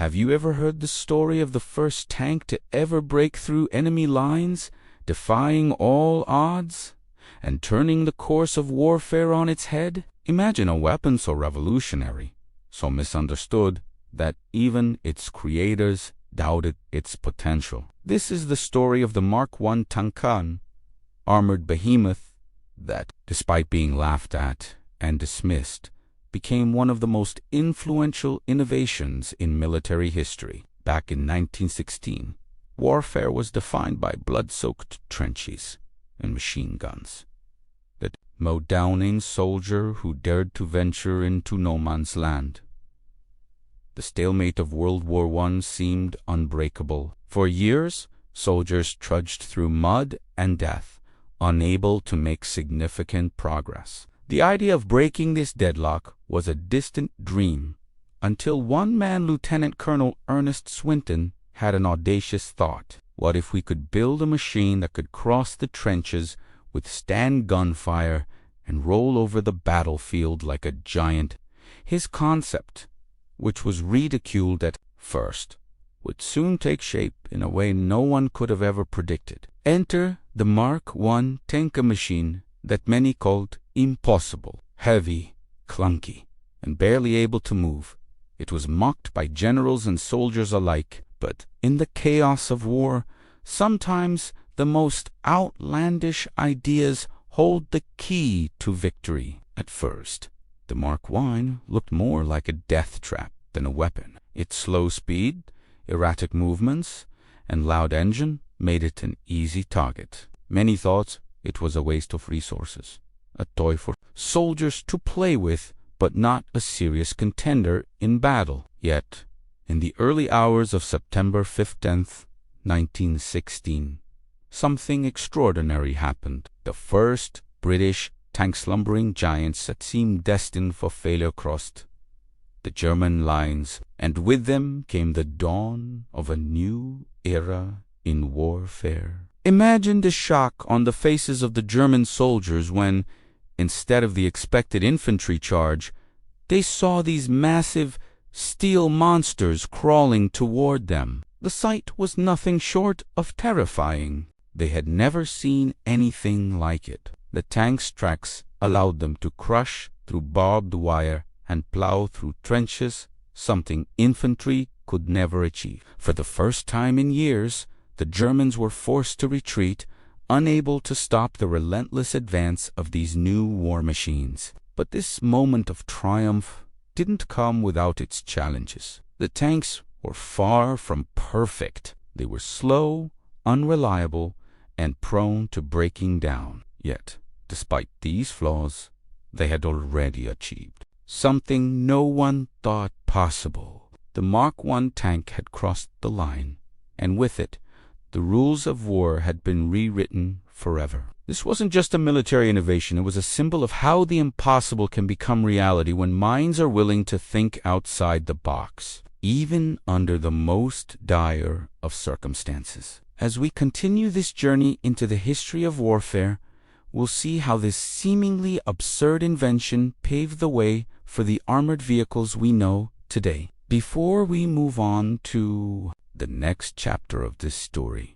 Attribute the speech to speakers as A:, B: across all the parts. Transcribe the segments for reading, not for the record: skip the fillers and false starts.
A: Have you ever heard the story of the first tank to ever break through enemy lines, defying all odds, and turning the course of warfare on its head? Imagine a weapon so revolutionary, so misunderstood, that even its creators doubted its potential. This is the story of the Mark I Tankan, armored behemoth that, despite being laughed at and dismissed, became one of the most influential innovations in military history. Back in 1916, warfare was defined by blood-soaked trenches and machine guns that mowed down any soldier who dared to venture into no man's land. The stalemate of World War I seemed unbreakable. For years, soldiers trudged through mud and death, unable to make significant progress. The idea of breaking this deadlock was a distant dream, until one man, Lieutenant Colonel Ernest Swinton, had an audacious thought. What if we could build a machine that could cross the trenches, withstand gunfire, and roll over the battlefield like a giant? His concept, which was ridiculed at first, would soon take shape in a way no one could have ever predicted. Enter the Mark I tank machine that many called impossible. Heavy, clunky, and barely able to move, it was mocked by generals and soldiers alike. But in the chaos of war, sometimes the most outlandish ideas hold the key to victory. At first, the Mark I looked more like a death trap than a weapon. Its slow speed, erratic movements, and loud engine made it an easy target. Many thought it was a waste of resources, a toy for soldiers to play with, but not a serious contender in battle. Yet, in the early hours of September 15th, 1916, something extraordinary happened. The first British tank-slumbering giants that seemed destined for failure crossed the German lines, and with them came the dawn of a new era in warfare. Imagine the shock on the faces of the German soldiers when, instead of the expected infantry charge, they saw these massive steel monsters crawling toward them. The sight was nothing short of terrifying. They had never seen anything like it. The tank's tracks allowed them to crush through barbed wire and plow through trenches, something infantry could never achieve. For the first time in years, the Germans were forced to retreat, unable to stop the relentless advance of these new war machines. But this moment of triumph didn't come without its challenges. The tanks were far from perfect. They were slow, unreliable, and prone to breaking down. Yet, despite these flaws, they had already achieved something no one thought possible. The Mark I tank had crossed the line, and with it, the rules of war had been rewritten forever. This wasn't just a military innovation, it was a symbol of how the impossible can become reality when minds are willing to think outside the box, even under the most dire of circumstances. As we continue this journey into the history of warfare, we'll see how this seemingly absurd invention paved the way for the armored vehicles we know today. Before we move on to the next chapter of this story,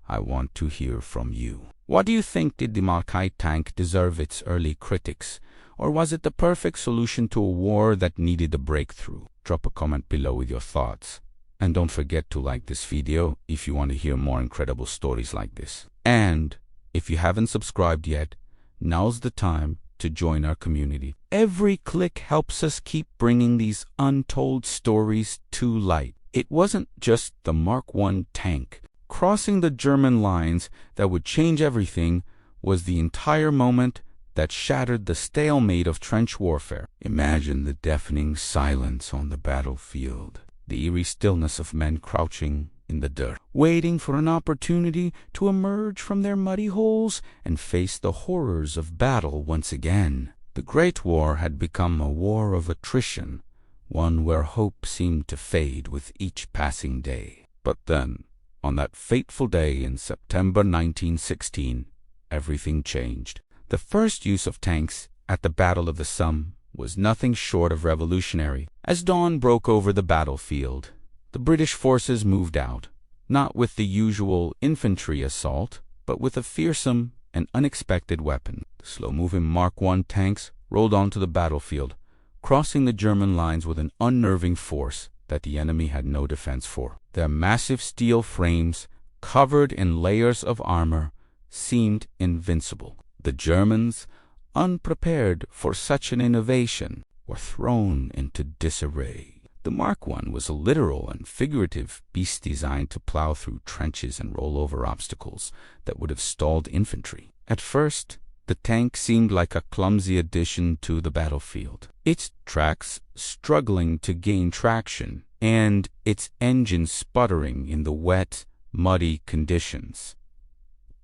A: I want to hear from you. What do you think? Did the Mark I tank deserve its early critics, or was it the perfect solution to a war that needed a breakthrough? Drop a comment below with your thoughts. And don't forget to like this video if you want to hear more incredible stories like this. And if you haven't subscribed yet, now's the time to join our community. Every click helps us keep bringing these untold stories to light. It wasn't just the Mark I tank crossing the German lines that would change everything, was the entire moment that shattered the stalemate of trench warfare. Imagine the deafening silence on the battlefield, the eerie stillness of men crouching in the dirt, waiting for an opportunity to emerge from their muddy holes and face the horrors of battle once again. The Great War had become a war of attrition, one where hope seemed to fade with each passing day. But then, on that fateful day in September 1916, everything changed. The first use of tanks at the Battle of the Somme was nothing short of revolutionary. As dawn broke over the battlefield, The British forces moved out, not with the usual infantry assault, but with a fearsome and unexpected weapon. The slow-moving Mark I tanks rolled onto the battlefield, crossing the German lines with an unnerving force that the enemy had no defense for. Their massive steel frames, covered in layers of armor, seemed invincible. The Germans, unprepared for such an innovation, were thrown into disarray. The Mark I was a literal and figurative beast designed to plow through trenches and roll over obstacles that would have stalled infantry. At first, the tank seemed like a clumsy addition to the battlefield, its tracks struggling to gain traction and its engine sputtering in the wet, muddy conditions.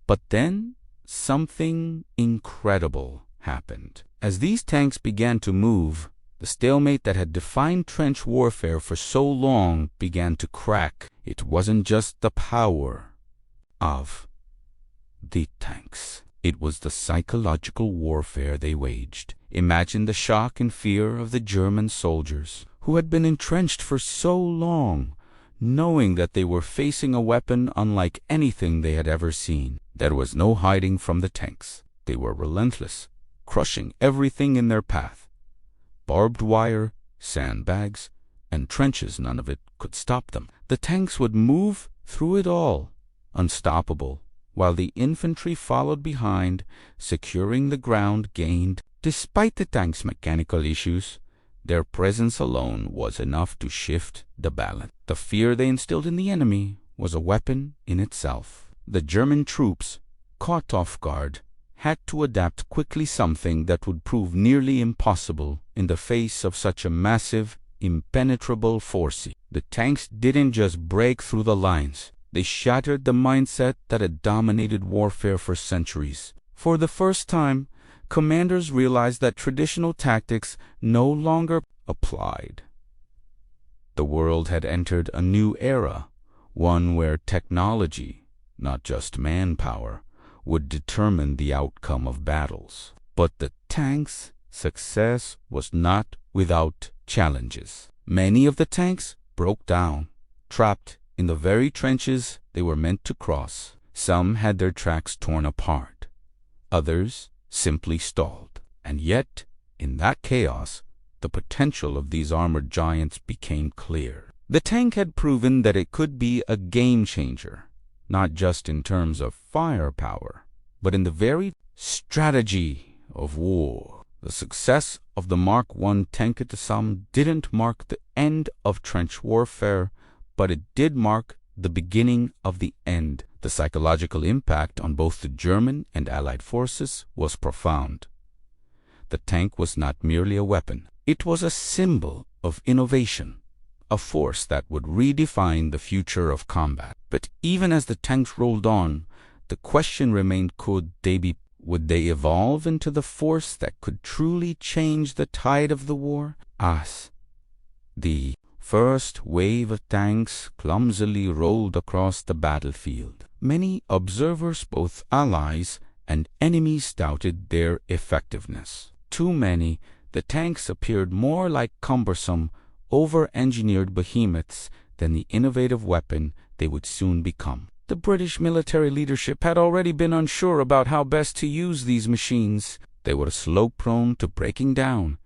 A: But then something incredible happened. As these tanks began to move, the stalemate that had defined trench warfare for so long began to crack. It wasn't just the power of the tanks. It was the psychological warfare they waged. Imagine the shock and fear of the German soldiers, who had been entrenched for so long, knowing that they were facing a weapon unlike anything they had ever seen. There was no hiding from the tanks. They were relentless, crushing everything in their path. Barbed wire, sandbags, and trenches, none of it could stop them. The tanks would move through it all, unstoppable, while the infantry followed behind, securing the ground gained. Despite the tanks' mechanical issues, their presence alone was enough to shift the balance. The fear they instilled in the enemy was a weapon in itself. The German troops, caught off guard, had to adapt quickly, something that would prove nearly impossible in the face of such a massive, impenetrable force. The tanks didn't just break through the lines. They shattered the mindset that had dominated warfare for centuries. For the first time, commanders realized that traditional tactics no longer applied. The world had entered a new era, one where technology, not just manpower, would determine the outcome of battles. But the tanks' success was not without challenges. Many of the tanks broke down, trapped in the very trenches they were meant to cross. Some had their tracks torn apart. Others simply stalled. And yet, in that chaos, the potential of these armored giants became clear. The tank had proven that it could be a game changer, not just in terms of firepower, but in the very strategy of war. The success of the Mark I tank at the Somme didn't mark the end of trench warfare, but it did mark the beginning of the end. The psychological impact on both the German and Allied forces was profound. The tank was not merely a weapon. It was a symbol of innovation, a force that would redefine the future of combat. But even as the tanks rolled on, the question remained, would they evolve into the force that could truly change the tide of the war? As the first wave of tanks clumsily rolled across the battlefield, many observers, both allies and enemies, doubted their effectiveness. To many, the tanks appeared more like cumbersome, over-engineered behemoths than the innovative weapon they would soon become. The British military leadership had already been unsure about how best to use these machines. They were slope-prone to breaking down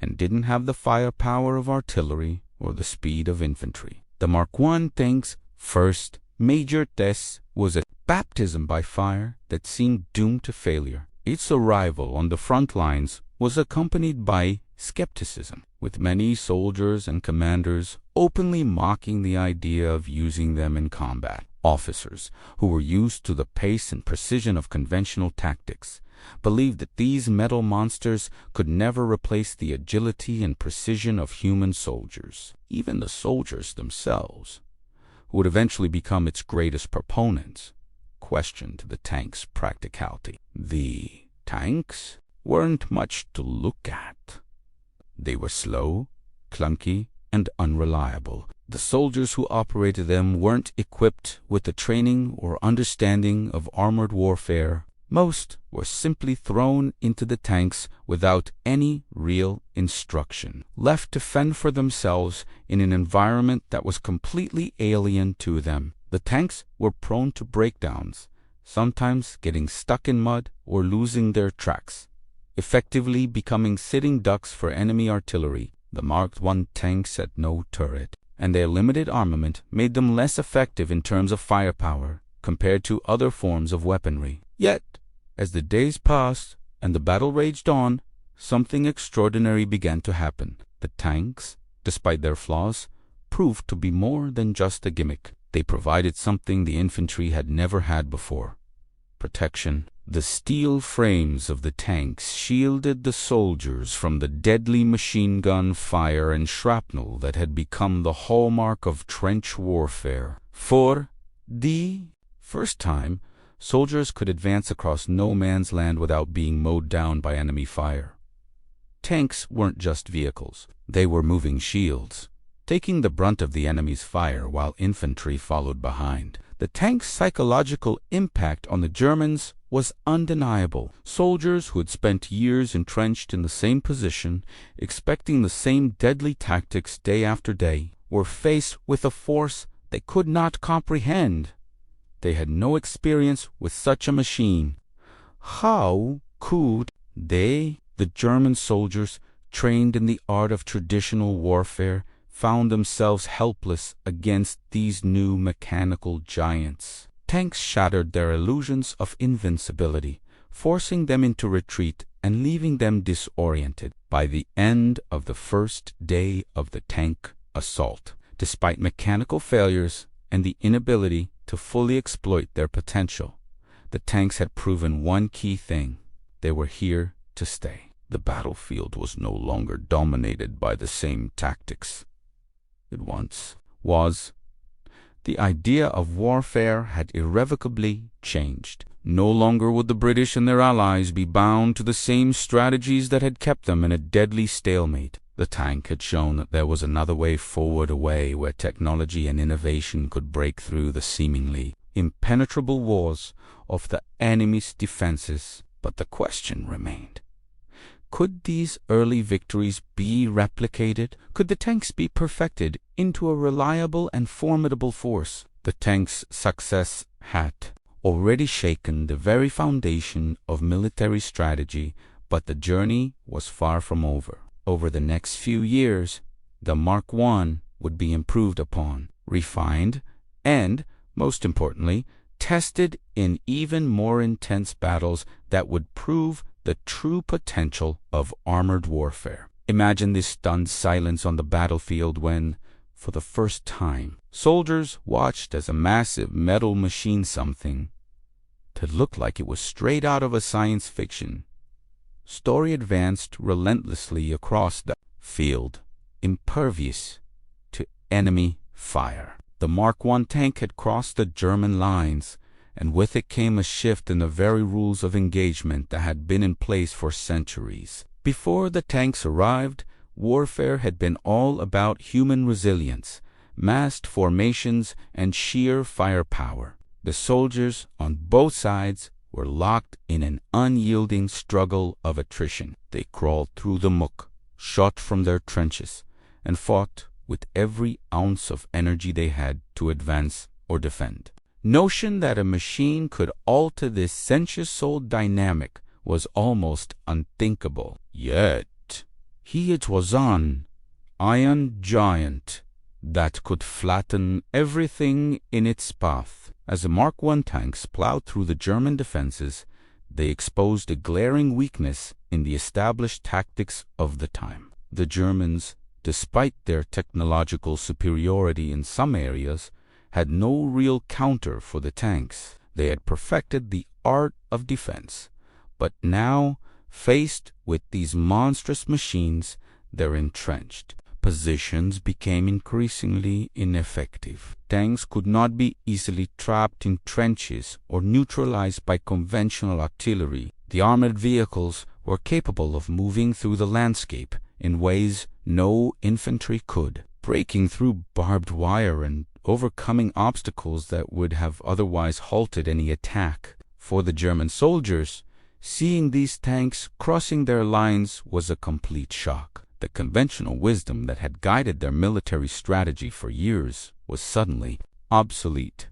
A: and didn't have the firepower of artillery or the speed of infantry. The Mark I tank's first major test was a baptism by fire that seemed doomed to failure. Its arrival on the front lines was accompanied by skepticism, with many soldiers and commanders openly mocking the idea of using them in combat. Officers, who were used to the pace and precision of conventional tactics, believed that these metal monsters could never replace the agility and precision of human soldiers. Even the soldiers themselves, who would eventually become its greatest proponents, questioned the tank's practicality. The tanks weren't much to look at. They were slow, clunky, and unreliable. The soldiers who operated them weren't equipped with the training or understanding of armored warfare. Most were simply thrown into the tanks without any real instruction, left to fend for themselves in an environment that was completely alien to them. The tanks were prone to breakdowns, sometimes getting stuck in mud or losing their tracks, effectively becoming sitting ducks for enemy artillery. The Mark I tanks had no turret, and their limited armament made them less effective in terms of firepower compared to other forms of weaponry. Yet, as the days passed and the battle raged on, something extraordinary began to happen. The tanks, despite their flaws, proved to be more than just a gimmick. They provided something the infantry had never had before: protection. The steel frames of the tanks shielded the soldiers from the deadly machine gun fire and shrapnel that had become the hallmark of trench warfare. For the first time, soldiers could advance across no man's land without being mowed down by enemy fire. Tanks weren't just vehicles. They were moving shields, taking the brunt of the enemy's fire while infantry followed behind. The tank's psychological impact on the Germans was undeniable. Soldiers who had spent years entrenched in the same position, expecting the same deadly tactics day after day, were faced with a force they could not comprehend. They had no experience with such a machine. How could they, the German soldiers, trained in the art of traditional warfare, found themselves helpless against these new mechanical giants? Tanks shattered their illusions of invincibility, forcing them into retreat and leaving them disoriented. By the end of the first day of the tank assault, despite mechanical failures and the inability to fully exploit their potential, the tanks had proven one key thing: they were here to stay. The battlefield was no longer dominated by the same tactics it once was. The idea of warfare had irrevocably changed. No longer would the British and their allies be bound to the same strategies that had kept them in a deadly stalemate. The tank had shown that there was another way forward, a way where technology and innovation could break through the seemingly impenetrable walls of the enemy's defenses. But the question remained: could these early victories be replicated? Could the tanks be perfected into a reliable and formidable force? The tank's success had already shaken the very foundation of military strategy, but the journey was far from over. Over the next few years, the Mark I would be improved upon, refined, and, most importantly, tested in even more intense battles that would prove the true potential of armored warfare. Imagine this stunned silence on the battlefield when, for the first time, soldiers watched as a massive metal machine, something that looked like it was straight out of a science fiction story, advanced relentlessly across the field, impervious to enemy fire. The Mark I tank had crossed the German lines, and with it came a shift in the very rules of engagement that had been in place for centuries. Before the tanks arrived, warfare had been all about human resilience, massed formations, and sheer firepower. The soldiers on both sides were locked in an unyielding struggle of attrition. They crawled through the muck, shot from their trenches, and fought with every ounce of energy they had to advance or defend. Notion that a machine could alter this sensuous-souled dynamic was almost unthinkable. Yet, it was an iron giant that could flatten everything in its path. As the Mark I tanks plowed through the German defenses, they exposed a glaring weakness in the established tactics of the time. The Germans, despite their technological superiority in some areas, had no real counter for the tanks. They had perfected the art of defense, but now, faced with these monstrous machines, their entrenched positions became increasingly ineffective. Tanks could not be easily trapped in trenches or neutralized by conventional artillery. The armored vehicles were capable of moving through the landscape in ways no infantry could, breaking through barbed wire and overcoming obstacles that would have otherwise halted any attack. For the German soldiers, seeing these tanks crossing their lines was a complete shock. The conventional wisdom that had guided their military strategy for years was suddenly obsolete.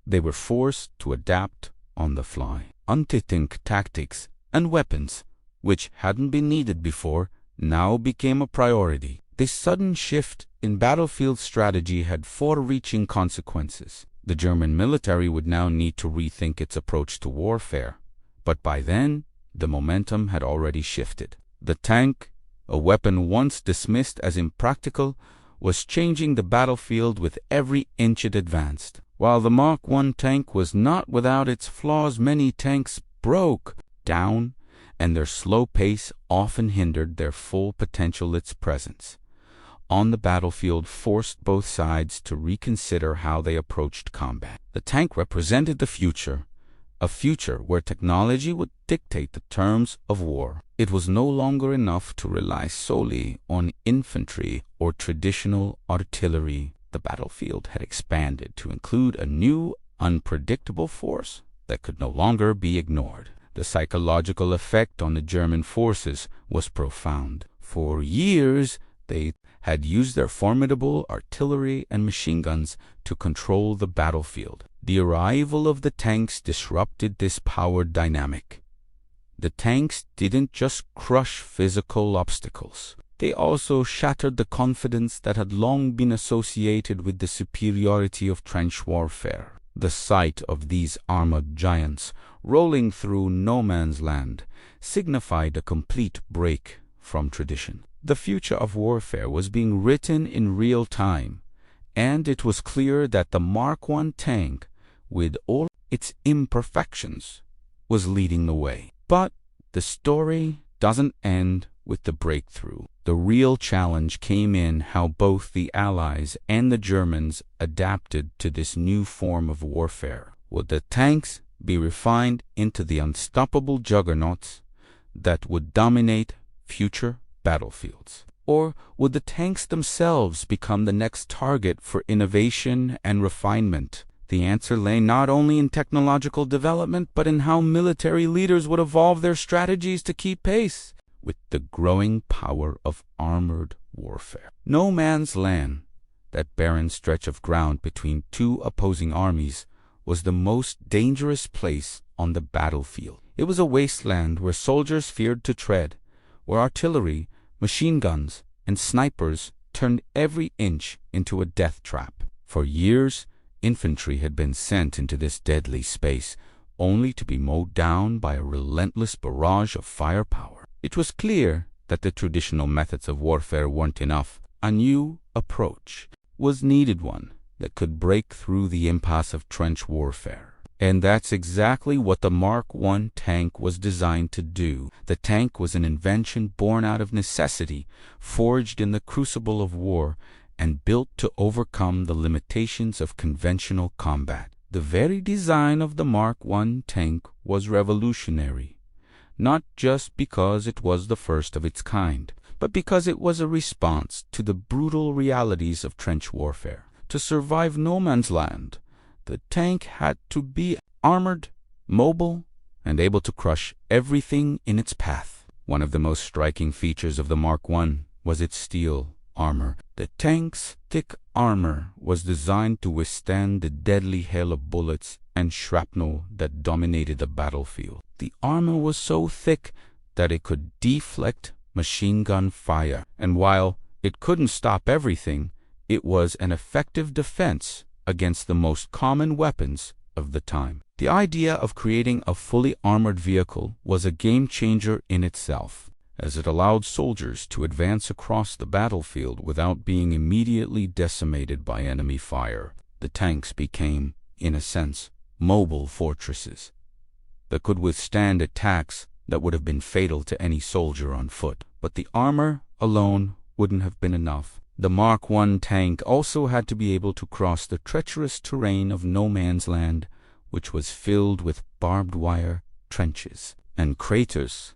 A: They were forced to adapt on the fly. Anti-tank tactics and weapons, which hadn't been needed before, now became a priority. This sudden shift in battlefield strategy had far-reaching consequences. The German military would now need to rethink its approach to warfare. But by then, the momentum had already shifted. The tank, a weapon once dismissed as impractical, was changing the battlefield with every inch it advanced. While the Mark I tank was not without its flaws, many tanks broke down, and their slow pace often hindered their full potential. Its presence on the battlefield forced both sides to reconsider how they approached combat. The tank represented the future, a future where technology would dictate the terms of war. It was no longer enough to rely solely on infantry or traditional artillery. The battlefield had expanded to include a new, unpredictable force that could no longer be ignored. The psychological effect on the German forces was profound. For years, they had used their formidable artillery and machine guns to control the battlefield. The arrival of the tanks disrupted this power dynamic. The tanks didn't just crush physical obstacles. They also shattered the confidence that had long been associated with the superiority of trench warfare. The sight of these armored giants rolling through no man's land signified a complete break from tradition. The future of warfare was being written in real time, and it was clear that the Mark I tank, with all its imperfections, was leading the way. But the story doesn't end with the breakthrough. The real challenge came in how both the Allies and the Germans adapted to this new form of warfare. Would the tanks be refined into the unstoppable juggernauts that would dominate future battlefields? Or would the tanks themselves become the next target for innovation and refinement? The answer lay not only in technological development, but in how military leaders would evolve their strategies to keep pace with the growing power of armored warfare. No man's land, that barren stretch of ground between two opposing armies, was the most dangerous place on the battlefield. It was a wasteland where soldiers feared to tread, where artillery, machine guns, and snipers turned every inch into a death trap. For years, infantry had been sent into this deadly space, only to be mowed down by a relentless barrage of firepower. It was clear that the traditional methods of warfare weren't enough. A new approach was needed, one that could break through the impasse of trench warfare. And that's exactly what the Mark I tank was designed to do. The tank was an invention born out of necessity, forged in the crucible of war, and built to overcome the limitations of conventional combat. The very design of the Mark I tank was revolutionary, not just because it was the first of its kind, but because it was a response to the brutal realities of trench warfare. To survive no man's land, the tank had to be armored, mobile, and able to crush everything in its path. One of the most striking features of the Mark I was its steel armor. The tank's thick armor was designed to withstand the deadly hail of bullets and shrapnel that dominated the battlefield. The armor was so thick that it could deflect machine gun fire, and while it couldn't stop everything, it was an effective defense against the most common weapons of the time. The idea of creating a fully armored vehicle was a game changer in itself, as it allowed soldiers to advance across the battlefield without being immediately decimated by enemy fire. The tanks became, in a sense, mobile fortresses that could withstand attacks that would have been fatal to any soldier on foot. But the armor alone wouldn't have been enough. The Mark I tank also had to be able to cross the treacherous terrain of no man's land, which was filled with barbed wire trenches and craters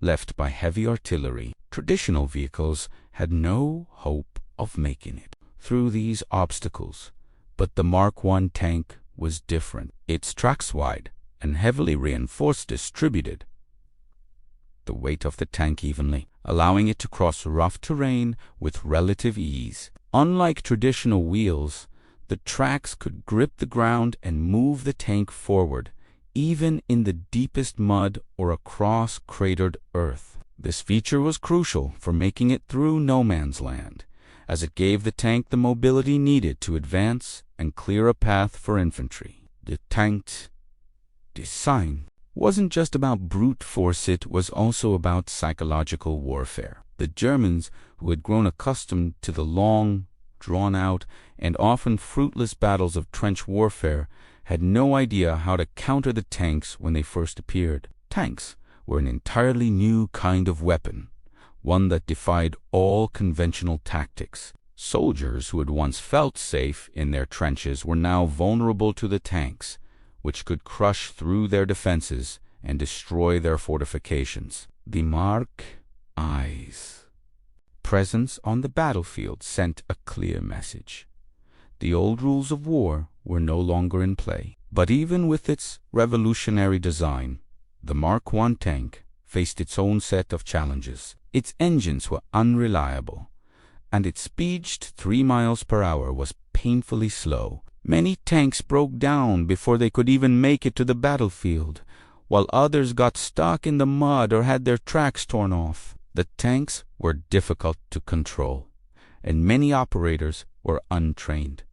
A: left by heavy artillery. Traditional vehicles had no hope of making it through these obstacles, but the Mark I tank was different. Its tracks wide, and heavily reinforced distributed the weight of the tank evenly, allowing it to cross rough terrain with relative ease. Unlike traditional wheels, the tracks could grip the ground and move the tank forward, even in the deepest mud or across cratered earth. This feature was crucial for making it through no man's land, as it gave the tank the mobility needed to advance and clear a path for infantry. The tank's design wasn't just about brute force, it was also about psychological warfare. The Germans, who had grown accustomed to the long, drawn-out, and often fruitless battles of trench warfare, had no idea how to counter the tanks when they first appeared. Tanks were an entirely new kind of weapon, one that defied all conventional tactics. Soldiers who had once felt safe in their trenches were now vulnerable to the tanks, which could crush through their defenses and destroy their fortifications. The Mark-I's presence on the battlefield sent a clear message. The old rules of war were no longer in play. But even with its revolutionary design, the Mark I tank faced its own set of challenges. Its engines were unreliable, and its speed 3 miles per hour was painfully slow. Many tanks broke down before they could even make it to the battlefield, while others got stuck in the mud or had their tracks torn off. The tanks were difficult to control, and many operators were untrained,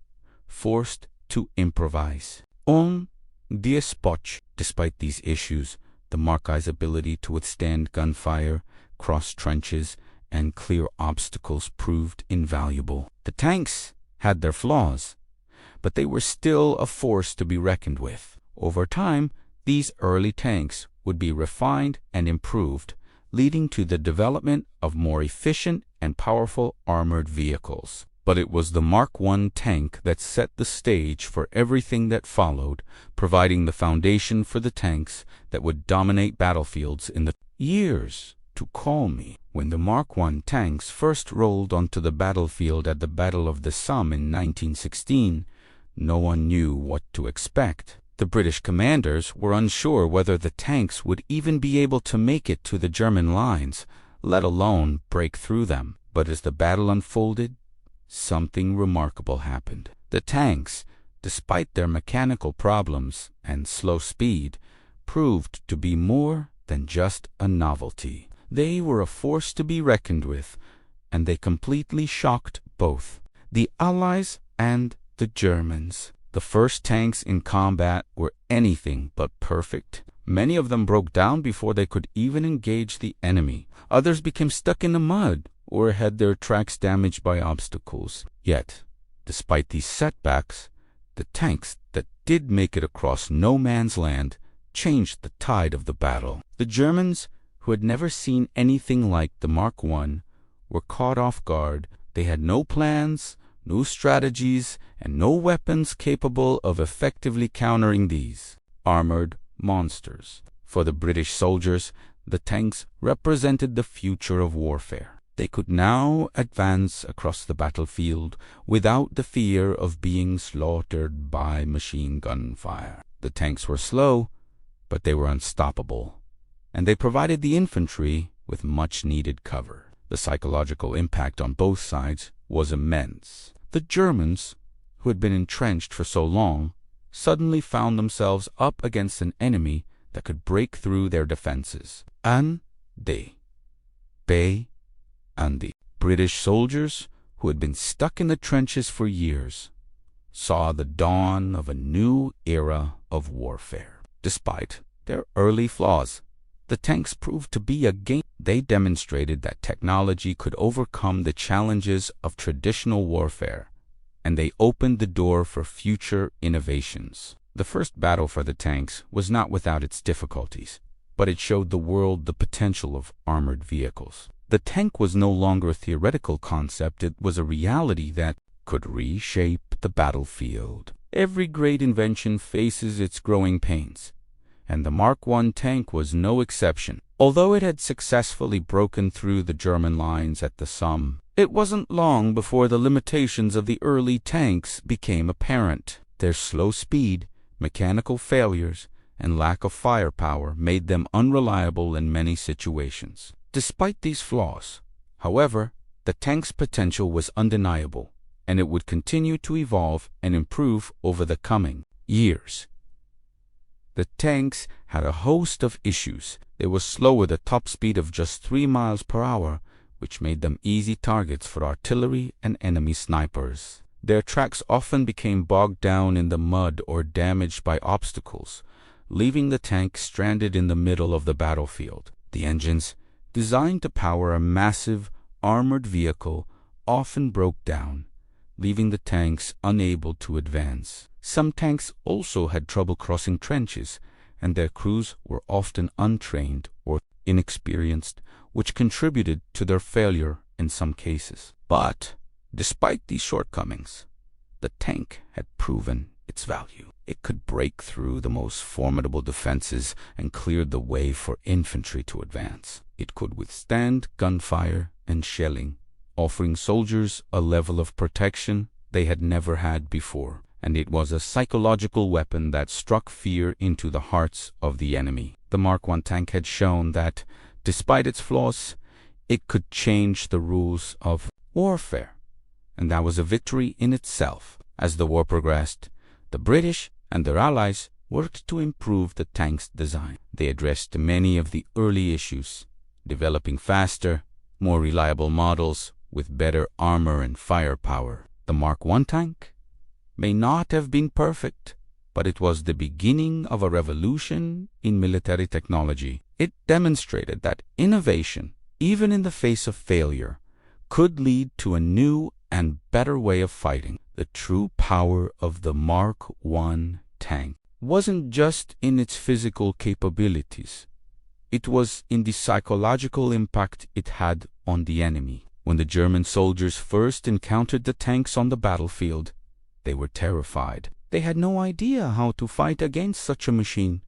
A: forced to improvise. On the spot, despite these issues, the Mark-I's ability to withstand gunfire, cross trenches, and clear obstacles proved invaluable. The tanks had their flaws, but they were still a force to be reckoned with. Over time, these early tanks would be refined and improved, leading to the development of more efficient and powerful armored vehicles. But it was the Mark I tank that set the stage for everything that followed, providing the foundation for the tanks that would dominate battlefields in the years to come. When the Mark I tanks first rolled onto the battlefield at the Battle of the Somme in 1916, no one knew what to expect. The British commanders were unsure whether the tanks would even be able to make it to the German lines, let alone break through them. But as the battle unfolded, something remarkable happened. The tanks, despite their mechanical problems and slow speed, proved to be more than just a novelty. They were a force to be reckoned with, and they completely shocked both the Allies and the Germans. The first tanks in combat were anything but perfect. Many of them broke down before they could even engage the enemy. Others became stuck in the mud or had their tracks damaged by obstacles. Yet, despite these setbacks, the tanks that did make it across no man's land changed the tide of the battle. The Germans, who had never seen anything like the Mark I, were caught off guard. They had no plans, no strategies, and no weapons capable of effectively countering these armored monsters. For the British soldiers, the tanks represented the future of warfare. They could now advance across the battlefield without the fear of being slaughtered by machine gun fire. The tanks were slow, but they were unstoppable, and they provided the infantry with much-needed cover. The psychological impact on both sides was immense. The Germans, who had been entrenched for so long, suddenly found themselves up against an enemy that could break through their defenses. And the British soldiers, who had been stuck in the trenches for years, saw the dawn of a new era of warfare. Despite their early flaws, the tanks proved to be a game. They demonstrated that technology could overcome the challenges of traditional warfare, and they opened the door for future innovations. The first battle for the tanks was not without its difficulties, but it showed the world the potential of armored vehicles. The tank was no longer a theoretical concept, it was a reality that could reshape the battlefield. Every great invention faces its growing pains, and the Mark I tank was no exception. Although it had successfully broken through the German lines at the Somme, it wasn't long before the limitations of the early tanks became apparent. Their slow speed, mechanical failures, and lack of firepower made them unreliable in many situations. Despite these flaws, however, the tank's potential was undeniable, and it would continue to evolve and improve over the coming years. The tanks had a host of issues. They were slow with a top speed of just 3 miles per hour, which made them easy targets for artillery and enemy snipers. Their tracks often became bogged down in the mud or damaged by obstacles, leaving the tank stranded in the middle of the battlefield. The engines, designed to power a massive, armored vehicle, often broke down, leaving the tanks unable to advance. Some tanks also had trouble crossing trenches, and their crews were often untrained or inexperienced, which contributed to their failure in some cases. But, despite these shortcomings, the tank had proven its value. It could break through the most formidable defenses and clear the way for infantry to advance. It could withstand gunfire and shelling, offering soldiers a level of protection they had never had before. And it was a psychological weapon that struck fear into the hearts of the enemy. The Mark I tank had shown that, despite its flaws, it could change the rules of warfare, and that was a victory in itself. As the war progressed, the British and their allies worked to improve the tank's design. They addressed many of the early issues, developing faster, more reliable models with better armor and firepower. The Mark I tank may not have been perfect, but it was the beginning of a revolution in military technology. It demonstrated that innovation, even in the face of failure, could lead to a new and better way of fighting. The true power of the Mark I tank wasn't just in its physical capabilities. It was in the psychological impact it had on the enemy. When the German soldiers first encountered the tanks on the battlefield, they were terrified. They had no idea how to fight against such a machine,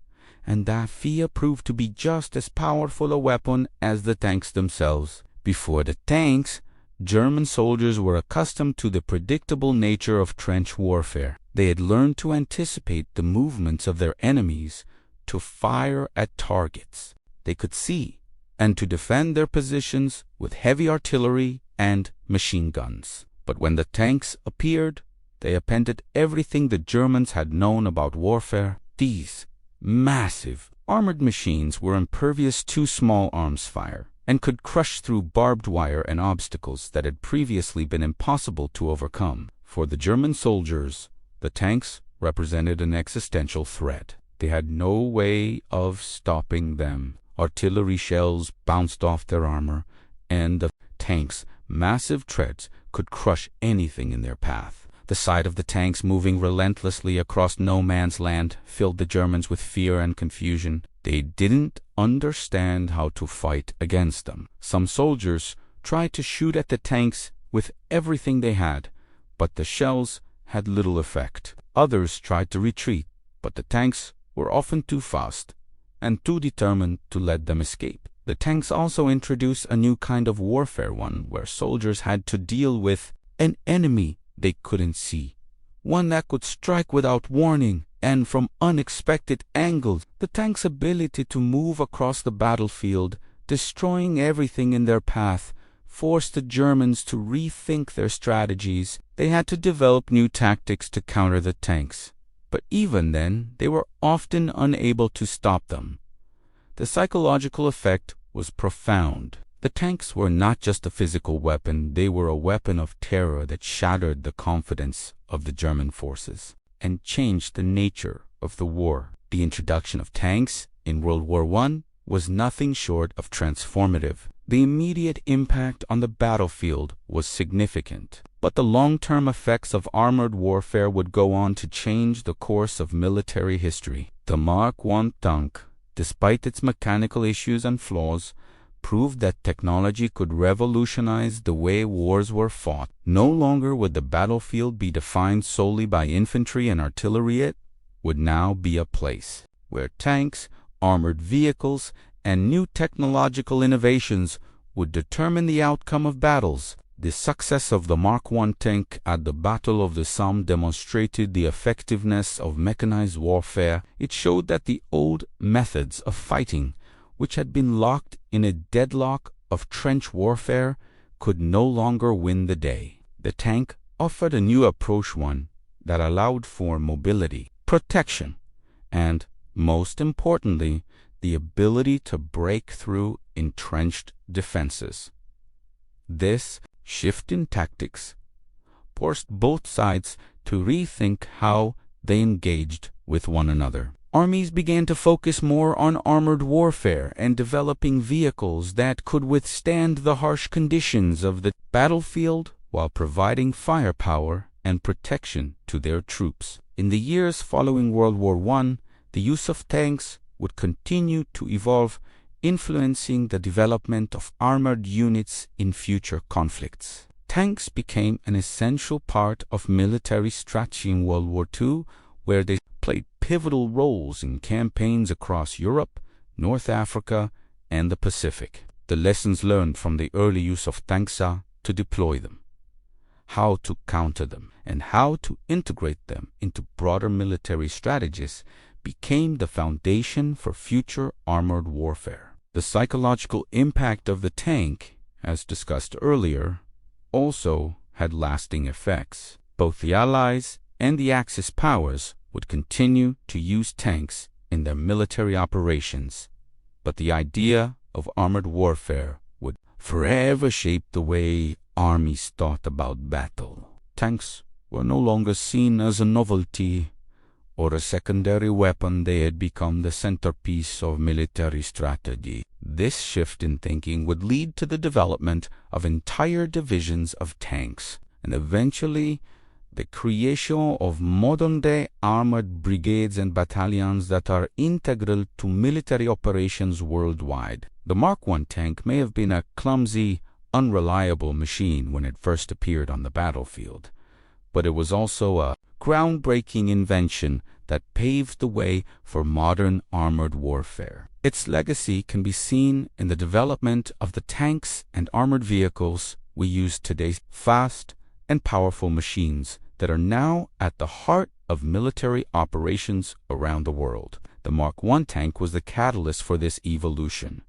A: and that fear proved to be just as powerful a weapon as the tanks themselves. Before the tanks, German soldiers were accustomed to the predictable nature of trench warfare. They had learned to anticipate the movements of their enemies, to fire at targets they could see, and to defend their positions with heavy artillery and machine guns. But when the tanks appeared, they appended everything the Germans had known about warfare. These massive, armored machines were impervious to small arms fire and could crush through barbed wire and obstacles that had previously been impossible to overcome. For the German soldiers, the tanks represented an existential threat. They had no way of stopping them. Artillery shells bounced off their armor, and the tanks' massive treads could crush anything in their path. The sight of the tanks moving relentlessly across no man's land filled the Germans with fear and confusion. They didn't understand how to fight against them. Some soldiers tried to shoot at the tanks with everything they had, but the shells had little effect. Others tried to retreat, but the tanks were often too fast and too determined to let them escape. The tanks also introduced a new kind of warfare, one where soldiers had to deal with an enemy they couldn't see, one that could strike without warning and from unexpected angles. The tanks' ability to move across the battlefield, destroying everything in their path, forced the Germans to rethink their strategies. They had to develop new tactics to counter the tanks, but even then, they were often unable to stop them. The psychological effect was profound. The tanks were not just a physical weapon, they were a weapon of terror that shattered the confidence of the German forces and changed the nature of the war. The introduction of tanks in World War I was nothing short of transformative. The immediate impact on the battlefield was significant, but the long-term effects of armored warfare would go on to change the course of military history. The Mark I tank, despite its mechanical issues and flaws, proved that technology could revolutionize the way wars were fought. No longer would the battlefield be defined solely by infantry and artillery. It would now be a place where tanks, armored vehicles, and new technological innovations would determine the outcome of battles. The success of the Mark I tank at the Battle of the Somme demonstrated the effectiveness of mechanized warfare. It showed that the old methods of fighting, which had been locked in a deadlock of trench warfare, could no longer win the day. The tank offered a new approach, one that allowed for mobility, protection, and, most importantly, the ability to break through entrenched defenses. This shift in tactics forced both sides to rethink how they engaged with one another. Armies began to focus more on armored warfare and developing vehicles that could withstand the harsh conditions of the battlefield while providing firepower and protection to their troops. In the years following World War I, the use of tanks would continue to evolve, influencing the development of armored units in future conflicts. Tanks became an essential part of military strategy in World War II, where they played pivotal roles in campaigns across Europe, North Africa, and the Pacific. The lessons learned from the early use of tanks are to deploy them, how to counter them, and how to integrate them into broader military strategies became the foundation for future armored warfare. The psychological impact of the tank, as discussed earlier, also had lasting effects. Both the Allies and the Axis powers would continue to use tanks in their military operations, but the idea of armored warfare would forever shape the way armies thought about battle. Tanks were no longer seen as a novelty or a secondary weapon. They had become the centerpiece of military strategy. This shift in thinking would lead to the development of entire divisions of tanks, and eventually the creation of modern-day armored brigades and battalions that are integral to military operations worldwide. The Mark I tank may have been a clumsy, unreliable machine when it first appeared on the battlefield, but it was also a groundbreaking invention that paved the way for modern armored warfare. Its legacy can be seen in the development of the tanks and armored vehicles we use today, fast and powerful machines that are now at the heart of military operations around the world. The Mark I tank was the catalyst for this evolution,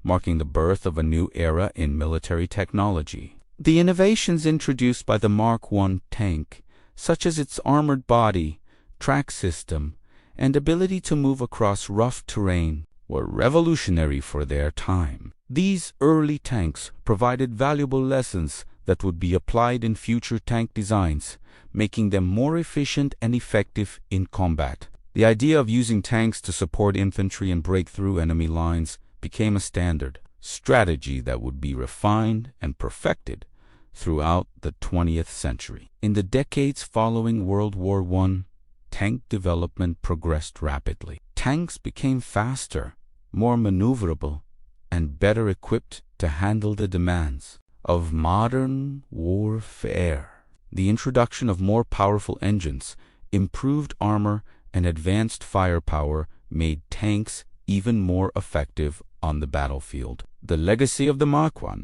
A: marking the birth of a new era in military technology. The innovations introduced by the Mark I tank, such as its armored body, track system, and ability to move across rough terrain, were revolutionary for their time. These early tanks provided valuable lessons that would be applied in future tank designs, making them more efficient and effective in combat. The idea of using tanks to support infantry and break through enemy lines became a standard strategy that would be refined and perfected throughout the 20th century. In the decades following World War I, tank development progressed rapidly. Tanks became faster, more maneuverable, and better equipped to handle the demands of modern warfare. The introduction of more powerful engines, improved armor, and advanced firepower made tanks even more effective on the battlefield. The legacy of the Mark I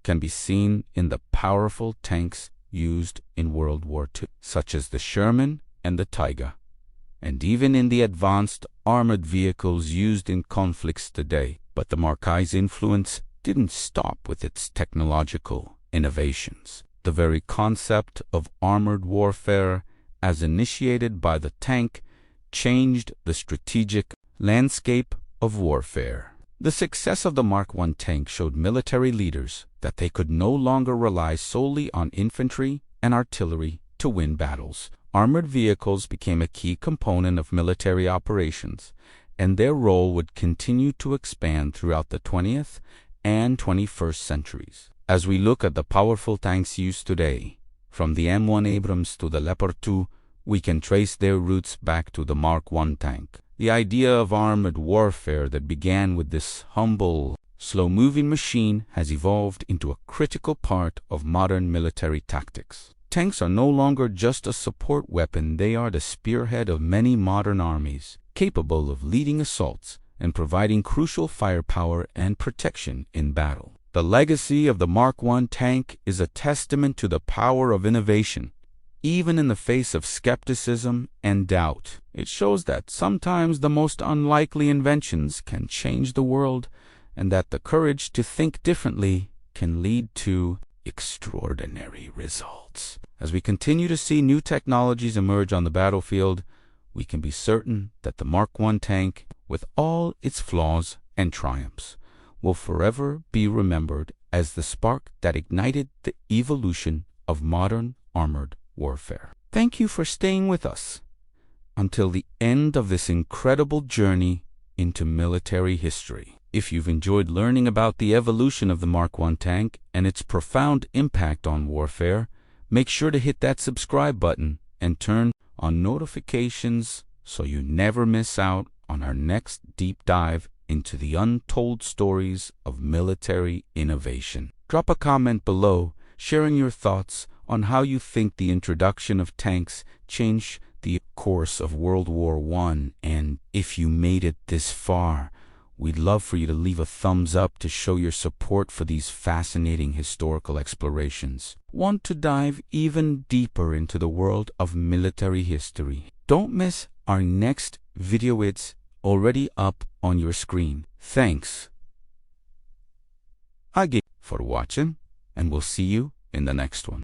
A: can be seen in the powerful tanks used in World War II, such as the Sherman and the Tiger, and even in the advanced armored vehicles used in conflicts today. But the Mark I's influence didn't stop with its technological innovations. The very concept of armored warfare, as initiated by the tank, changed the strategic landscape of warfare. The success of the Mark I tank showed military leaders that they could no longer rely solely on infantry and artillery to win battles. Armored vehicles became a key component of military operations, and their role would continue to expand throughout the 20th and 21st centuries. As we look at the powerful tanks used today, from the M1 Abrams to the Leopard 2, we can trace their roots back to the Mark I tank. The idea of armored warfare that began with this humble, slow-moving machine has evolved into a critical part of modern military tactics. Tanks are no longer just a support weapon, they are the spearhead of many modern armies, capable of leading assaults and providing crucial firepower and protection in battle. The legacy of the Mark I tank is a testament to the power of innovation, even in the face of skepticism and doubt. It shows that sometimes the most unlikely inventions can change the world, and that the courage to think differently can lead to extraordinary results. As we continue to see new technologies emerge on the battlefield, we can be certain that the Mark I tank, with all its flaws and triumphs, will forever be remembered as the spark that ignited the evolution of modern armored warfare. Thank you for staying with us until the end of this incredible journey into military history. If you've enjoyed learning about the evolution of the Mark I tank and its profound impact on warfare, make sure to hit that subscribe button and turn on notifications so you never miss out on our next deep dive into the untold stories of military innovation. Drop a comment below sharing your thoughts on how you think the introduction of tanks changed the course of World War I, and if you made it this far, we'd love for you to leave a thumbs up to show your support for these fascinating historical explorations. Want to dive even deeper into the world of military history? Don't miss our next video. It's already up on your screen. Thanks again for watching, and we'll see you in the next one.